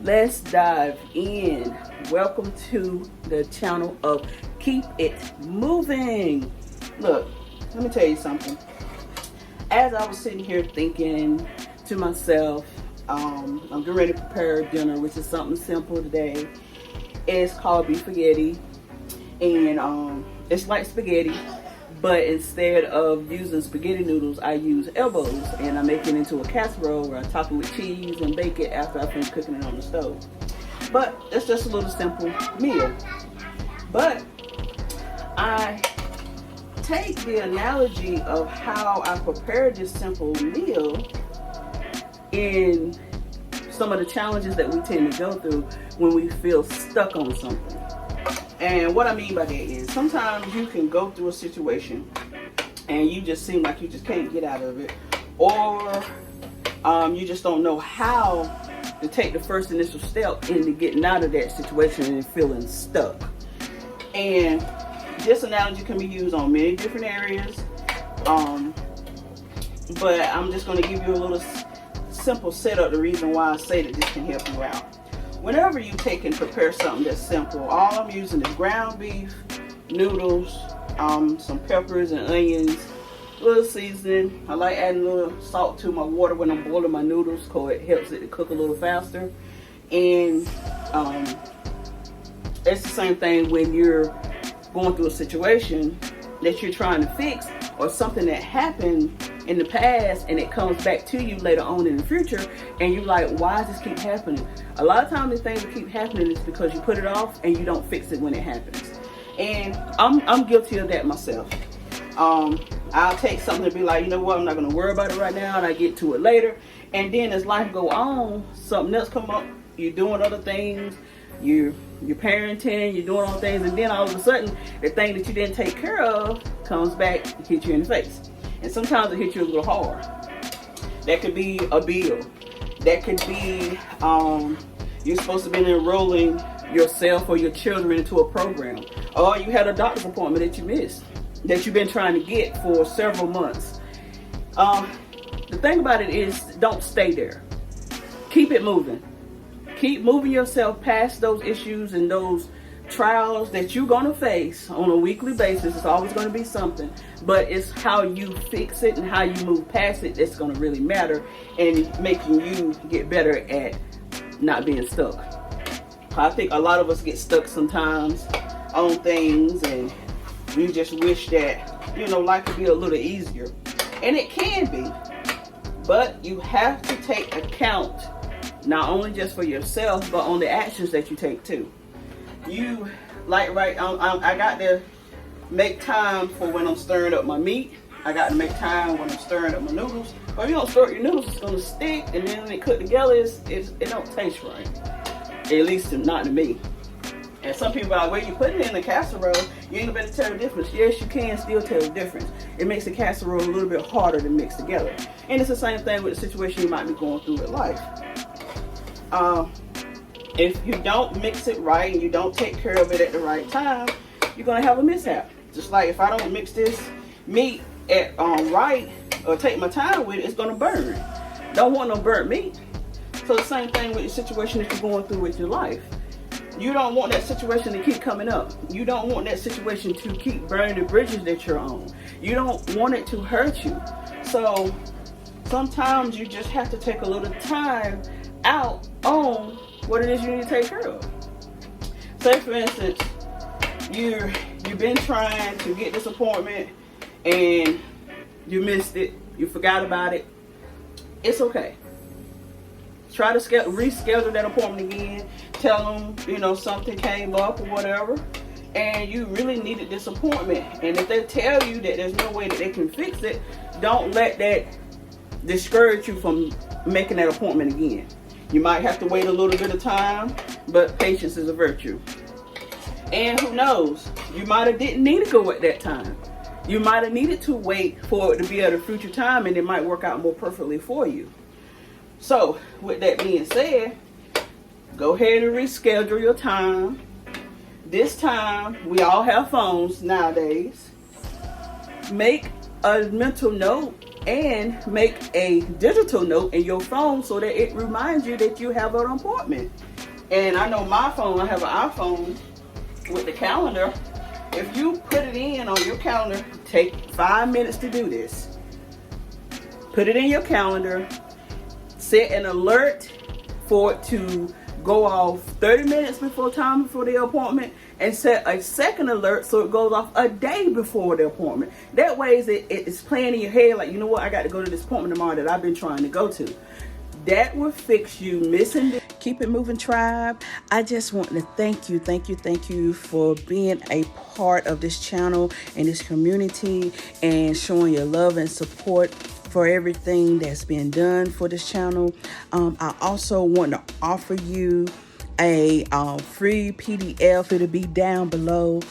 Let's dive in. Welcome to the channel of Keep It Moving. Look, let me tell you something. As I was sitting here thinking to myself, I'm getting ready to prepare dinner, which is something simple today. It's called beef spaghetti, and it's like spaghetti, but instead of using spaghetti noodles, I use elbows, and I make it into a casserole where I top it with cheese and bake it after I finish cooking it on the stove. But it's just a little simple meal. But I take the analogy of how I prepare this simple meal in some of the challenges that we tend to go through when we feel stuck on something. And what I mean by that is sometimes you can go through a situation and you just seem like you just can't get out of it, or you just don't know how to take the first initial step into getting out of that situation and feeling stuck. And this analogy can be used on many different areas, but I'm just going to give you a little simple setup, the reason why I say that this can help you out. Whenever you take and prepare something that's simple, all I'm using is ground beef, noodles, some peppers and onions, a little seasoning. I like adding a little salt to my water when I'm boiling my noodles because it helps it to cook a little faster. And it's the same thing when you're going through a situation that you're trying to fix, or something that happened in the past and it comes back to you later on in the future, and you're like, why does this keep happening? A lot of times the things that keep happening is because you put it off and you don't fix it when it happens. And I'm guilty of that myself. I'll take something and be like, you know what, I'm not going to worry about it right now, and I get to it later. And then as life go on, something else come up, you're doing other things, you're parenting, you're doing all things, and then all of a sudden the thing that you didn't take care of comes back and hits you in the face. And sometimes it hits you a little hard. That could be a bill. That could be you're supposed to be enrolling yourself or your children into a program, or you had a doctor's appointment that you missed, that you've been trying to get for several months. The thing about it is, don't stay there. Keep it moving. Keep moving yourself past those issues and those trials that you're going to face on a weekly basis. It's always going to be something, but it's how you fix it and how you move past it that's going to really matter, and making you get better at not being stuck. I think a lot of us get stuck sometimes on things, and you just wish that, life could be a little easier. And it can be, but you have to take account not only just for yourself, but on the actions that you take too. I got to make time for when I'm stirring up my meat. I got to make time when I'm stirring up my noodles. But if you don't stir up your noodles, it's going to stick, and then when it cook together, it don't taste right. At least not to me. And some people are like, well, you put it in the casserole, you ain't gonna be able to tell the difference. Yes, you can still tell the difference. It makes the casserole a little bit harder to mix together. And it's the same thing with the situation you might be going through in life. If you don't mix it right and you don't take care of it at the right time, you're gonna have a mishap. Just like if I don't mix this meat at right, or take my time with it, it's gonna burn. Don't want no burnt meat. So the same thing with the situation that you're going through with your life. You don't want that situation to keep coming up. You don't want that situation to keep burning the bridges that you're on. You don't want it to hurt you. So sometimes you just have to take a little time out on what it is you need to take care of. Say for instance, you've been trying to get this appointment and you missed it, you forgot about it. It's okay. Try to reschedule that appointment again. Tell them, something came up or whatever, and you really needed this appointment. And if they tell you that there's no way that they can fix it, don't let that discourage you from making that appointment again. You might have to wait a little bit of time, but patience is a virtue. And who knows, you might have didn't need to go at that time. You might have needed to wait for it to be at a future time, and it might work out more perfectly for you. So, with that being said, go ahead and reschedule your time. This time, we all have phones nowadays. Make a mental note and make a digital note in your phone so that it reminds you that you have an appointment. And I know my phone, I have an iPhone with the calendar. If you put it in on your calendar, take 5 minutes to do this. Put it in your calendar, set an alert for it to go off 30 minutes before the appointment, and set a second alert so it goes off a day before the appointment. That way it's playing in your head like, you know what, I got to go to this appointment tomorrow that I've been trying to go to. That will fix you missing the Keep It Moving tribe. I just want to thank you for being a part of this channel and this community, and showing your love and support for everything that's been done for this channel. I also want to offer you a free PDF. It'll be down below.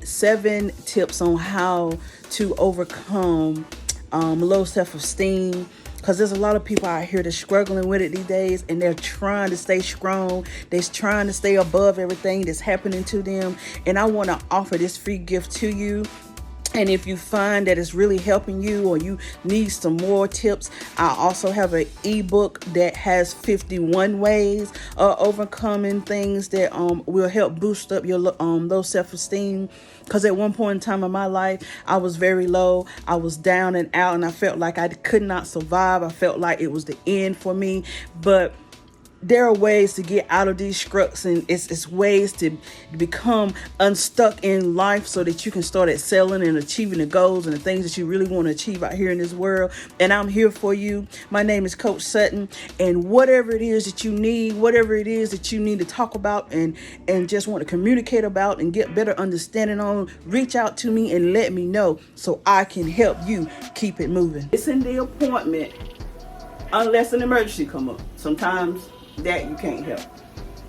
7 tips on how to overcome low self-esteem. Because there's a lot of people out here that's struggling with it these days, and they're trying to stay strong. They're trying to stay above everything that's happening to them. And I want to offer this free gift to you. And if you find that it's really helping you, or you need some more tips, I also have an ebook that has 51 ways of overcoming things that will help boost up your low self-esteem. Because at one point in time in my life, I was very low. I was down and out, and I felt like I could not survive. I felt like it was the end for me. But there are ways to get out of these struts, and it's ways to become unstuck in life so that you can start excelling and achieving the goals and the things that you really want to achieve out here in this world. And I'm here for you. My name is Coach Sutton, and whatever it is that you need, whatever it is that you need to talk about and just want to communicate about and get better understanding on, reach out to me and let me know so I can help you keep it moving. It's in the appointment unless an emergency come up. Sometimes that you can't help.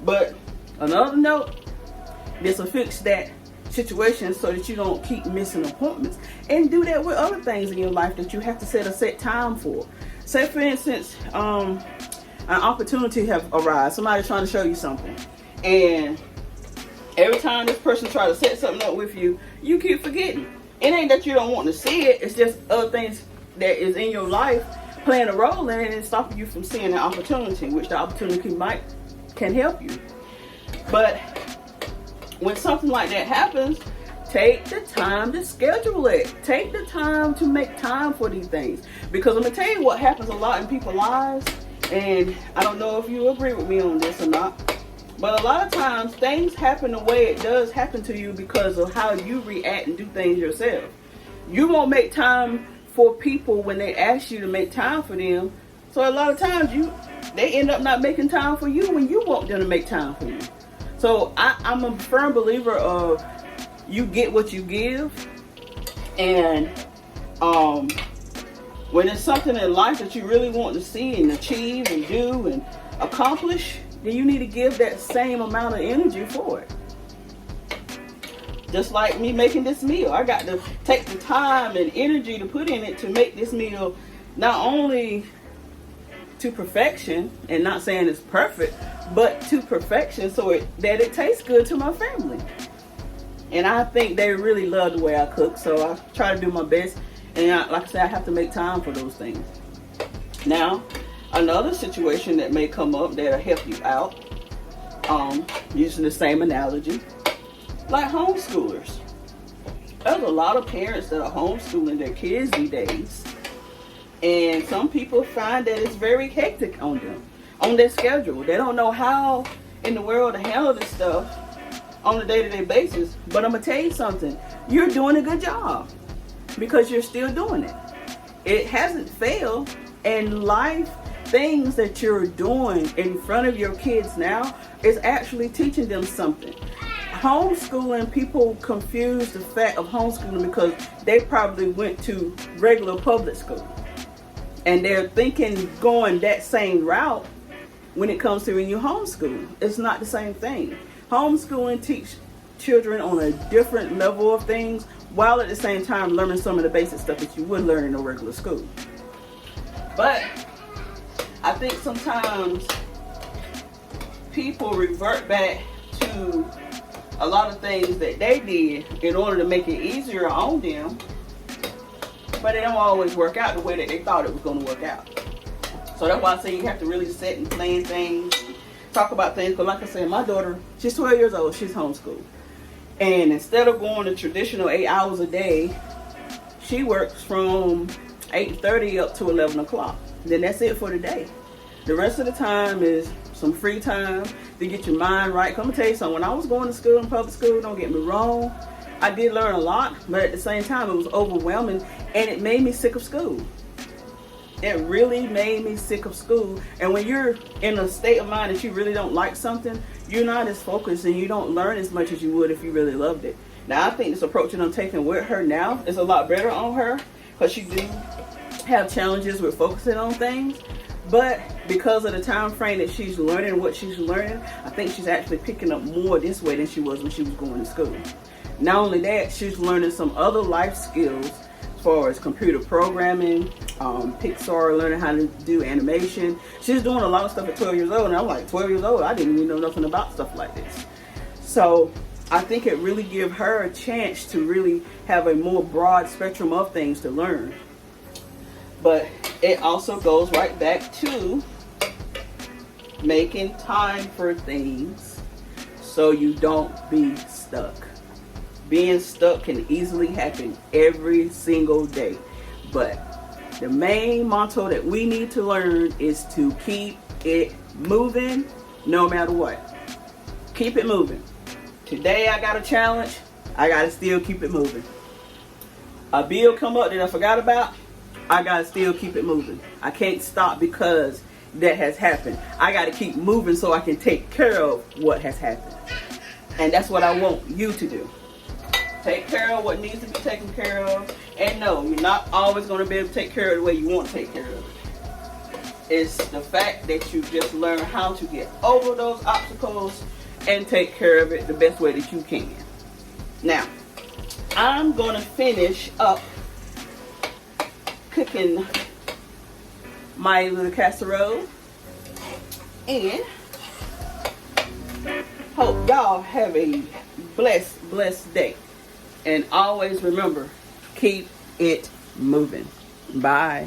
But another note, this will fix that situation so that you don't keep missing appointments, and do that with other things in your life that you have to set a set time for. Say for instance, an opportunity have arrived. Somebody's trying to show you something, and every time this person tries to set something up with you, you keep forgetting. It ain't that you don't want to see it, it's just other things that is in your life playing a role in it and stopping you from seeing the opportunity, which the opportunity can help you. But when something like that happens, take the time to schedule it. Take the time to make time for these things. Because I'm going to tell you what happens a lot in people's lives, and I don't know if you agree with me on this or not, but a lot of times things happen the way it does happen to you because of how you react and do things yourself. You won't make time for people when they ask you to make time for them. So a lot of times they end up not making time for you when you want them to make time for you. So I'm a firm believer of you get what you give. And when there's something in life that you really want to see and achieve and do and accomplish, then you need to give that same amount of energy for it. Just like me making this meal, I got to take the time and energy to put in it to make this meal not only to perfection, and not saying it's perfect, but to perfection so that it tastes good to my family. And I think they really love the way I cook, so I try to do my best. And like I said, I have to make time for those things. Now, another situation that may come up that'll help you out, using the same analogy, like homeschoolers. There's a lot of parents that are homeschooling their kids these days, and some people find that it's very hectic on them, on their schedule. They don't know how in the world to handle this stuff on a day-to-day basis. But I'm gonna tell you something, you're doing a good job because you're still doing it. It hasn't failed, and life things that you're doing in front of your kids now is actually teaching them something. Homeschooling, people confuse the fact of homeschooling because they probably went to regular public school, and they're thinking going that same route when it comes to when you homeschool. It's not the same thing. Homeschooling teach children on a different level of things, while at the same time learning some of the basic stuff that you would learn in a regular school. But I think sometimes people revert back to a lot of things that they did in order to make it easier on them, but it don't always work out the way that they thought it was going to work out. So that's why I say you have to really set and plan things, talk about things. But like I said, my daughter, she's 12 years old. She's homeschooled. And instead of going the traditional 8 hours a day, she works from 8:30 up to 11 o'clock. Then that's it for the day. The rest of the time is some free time to get your mind right. Come tell you something, when I was going to school in public school, don't get me wrong, I did learn a lot, but at the same time it was overwhelming and it made me sick of school. It really made me sick of school. And when you're in a state of mind that you really don't like something, you're not as focused and you don't learn as much as you would if you really loved it. Now I think this approach that I'm taking with her now is a lot better on her, because she do have challenges with focusing on things. But because of the time frame that she's learning what she's learning, I think she's actually picking up more this way than she was when she was going to school. Not only that, she's learning some other life skills as far as computer programming, Pixar, learning how to do animation. She's doing a lot of stuff at 12 years old, and I'm like, 12 years old, I didn't even know nothing about stuff like this. So I think it really gives her a chance to really have a more broad spectrum of things to learn. But it also goes right back to making time for things so you don't be stuck. Being stuck can easily happen every single day. But the main motto that we need to learn is to keep it moving no matter what. Keep it moving. Today I got a challenge, I gotta still keep it moving. A bill come up that I forgot about, I gotta still keep it moving. I can't stop because that has happened. I gotta keep moving so I can take care of what has happened. And that's what I want you to do. Take care of what needs to be taken care of. And no, you're not always gonna be able to take care of it the way you want to take care of it. It's the fact that you just learn how to get over those obstacles and take care of it the best way that you can. Now, I'm gonna finish up cooking my little casserole, and hope y'all have a blessed day. And always remember, keep it moving. Bye.